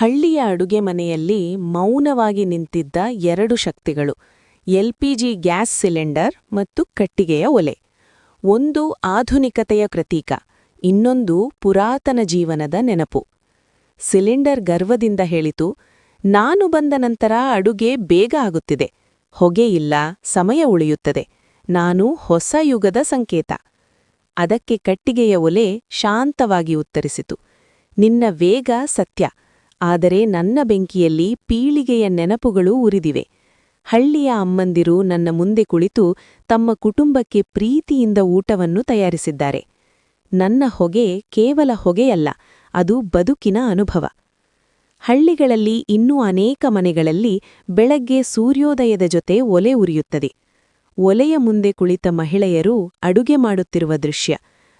ಹಳ್ಳಿಯ ಅಡುಗೆ ಮನೆಯಲ್ಲಿ ಮೌನವಾಗಿ ನಿಂತಿದ್ದ ಎರಡು ಶಕ್ತಿಗಳು, ಎಲ್ಪಿಜಿ ಗ್ಯಾಸ್ ಸಿಲಿಂಡರ್ ಮತ್ತು ಕಟ್ಟಿಗೆಯ ಒಲೆ. ಒಂದು ಆಧುನಿಕತೆಯ ಪ್ರತೀಕ, ಇನ್ನೊಂದು ಪುರಾತನ ಜೀವನದ ನೆನಪು. ಸಿಲಿಂಡರ್ ಗರ್ವದಿಂದ ಹೇಳಿತು, ನಾನು ಬಂದ ನಂತರ ಅಡುಗೆ ಬೇಗ ಆಗುತ್ತಿದೆ, ಹೊಗೆ ಇಲ್ಲ, ಸಮಯ ಉಳಿಯುತ್ತದೆ, ನಾನು ಹೊಸ ಯುಗದ ಸಂಕೇತ. ಅದಕ್ಕೆ ಕಟ್ಟಿಗೆಯ ಒಲೆ ಶಾಂತವಾಗಿ ಉತ್ತರಿಸಿತು, ನಿನ್ನ ವೇಗ ಸತ್ಯ, ಆದರೆ ನನ್ನ ಬೆಂಕಿಯಲ್ಲಿ ಪೀಳಿಗೆಯ ನೆನಪುಗಳು ಉರಿದಿವೆ. ಹಳ್ಳಿಯ ಅಮ್ಮಂದಿರು ನನ್ನ ಮುಂದೆ ಕುಳಿತು ತಮ್ಮ ಕುಟುಂಬಕ್ಕೆ ಪ್ರೀತಿಯಿಂದ ಊಟವನ್ನು ತಯಾರಿಸಿದ್ದಾರೆ. ನನ್ನ ಹೊಗೆ ಕೇವಲ ಹೊಗೆಯಲ್ಲ, ಅದು ಬದುಕಿನ ಅನುಭವ. ಹಳ್ಳಿಗಳಲ್ಲಿ ಇನ್ನೂ ಅನೇಕ ಮನೆಗಳಲ್ಲಿ ಬೆಳಗ್ಗೆ ಸೂರ್ಯೋದಯದ ಜೊತೆ ಒಲೆ ಉರಿಯುತ್ತದೆ. ಒಲೆಯ ಮುಂದೆ ಕುಳಿತ ಮಹಿಳೆಯರು ಅಡುಗೆ ಮಾಡುತ್ತಿರುವ ದೃಶ್ಯ,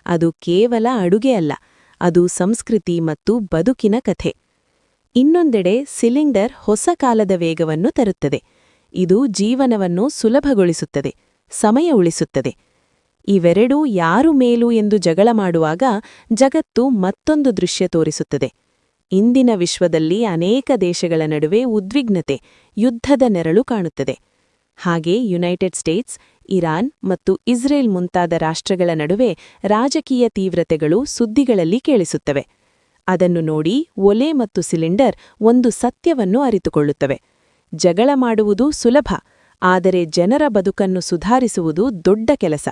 ಅದು ಕೇವಲ ಅಡುಗೆ ಅಲ್ಲ, ಅದು ಸಂಸ್ಕೃತಿ ಮತ್ತು ಬದುಕಿನ ಕಥೆ. ಇನ್ನೊಂದೆಡೆ ಸಿಲಿಂಡರ್ ಹೊಸ ಕಾಲದ ವೇಗವನ್ನು ತರುತ್ತದೆ. ಇದು ಜೀವನವನ್ನು ಸುಲಭಗೊಳಿಸುತ್ತದೆ, ಸಮಯ ಉಳಿಸುತ್ತದೆ. ಇವೆರಡೂ ಯಾರು ಮೇಲು ಎಂದು ಜಗಳ ಮಾಡುವಾಗ ಜಗತ್ತು ಮತ್ತೊಂದು ದೃಶ್ಯ ತೋರಿಸುತ್ತದೆ. ಇಂದಿನ ವಿಶ್ವದಲ್ಲಿ ಅನೇಕ ದೇಶಗಳ ನಡುವೆ ಉದ್ವಿಗ್ನತೆ, ಯುದ್ಧದ ನೆರಳು ಕಾಣುತ್ತದೆ. ಹಾಗೆ ಯುನೈಟೆಡ್ ಸ್ಟೇಟ್ಸ್, ಇರಾನ್ ಮತ್ತು ಇಸ್ರೇಲ್ ಮುಂತಾದ ರಾಷ್ಟ್ರಗಳ ನಡುವೆ ರಾಜಕೀಯ ತೀವ್ರತೆಗಳು ಸುದ್ದಿಗಳಲ್ಲಿ ಕೇಳಿಸುತ್ತವೆ. ಅದನ್ನು ನೋಡಿ ಒಲೆ ಮತ್ತು ಸಿಲಿಂಡರ್ ಒಂದು ಸತ್ಯವನ್ನು ಅರಿತುಕೊಳ್ಳುತ್ತವೆ. ಜಗಳ ಮಾಡುವುದು ಸುಲಭ, ಆದರೆ ಜನರ ಬದುಕನ್ನು ಸುಧಾರಿಸುವುದು ದೊಡ್ಡ ಕೆಲಸ.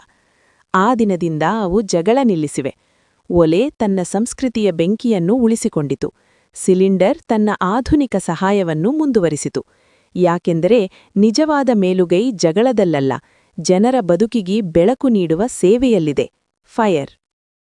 ಆ ದಿನದಿಂದ ಅವು ಜಗಳ ನಿಲ್ಲಿಸಿವೆ. ಒಲೆ ತನ್ನ ಸಂಸ್ಕೃತಿಯ ಬೆಂಕಿಯನ್ನು ಉಳಿಸಿಕೊಂಡಿತು, ಸಿಲಿಂಡರ್ ತನ್ನ ಆಧುನಿಕ ಸಹಾಯವನ್ನು ಮುಂದುವರಿಸಿತು. ಯಾಕೆಂದರೆ ನಿಜವಾದ ಮೇಲುಗೈ ಜಗಳದಲ್ಲಲ್ಲ, ಜನರ ಬದುಕಿಗೆ ಬೆಳಕು ನೀಡುವ ಸೇವೆಯಲ್ಲಿದೆ. ಫೈರ್.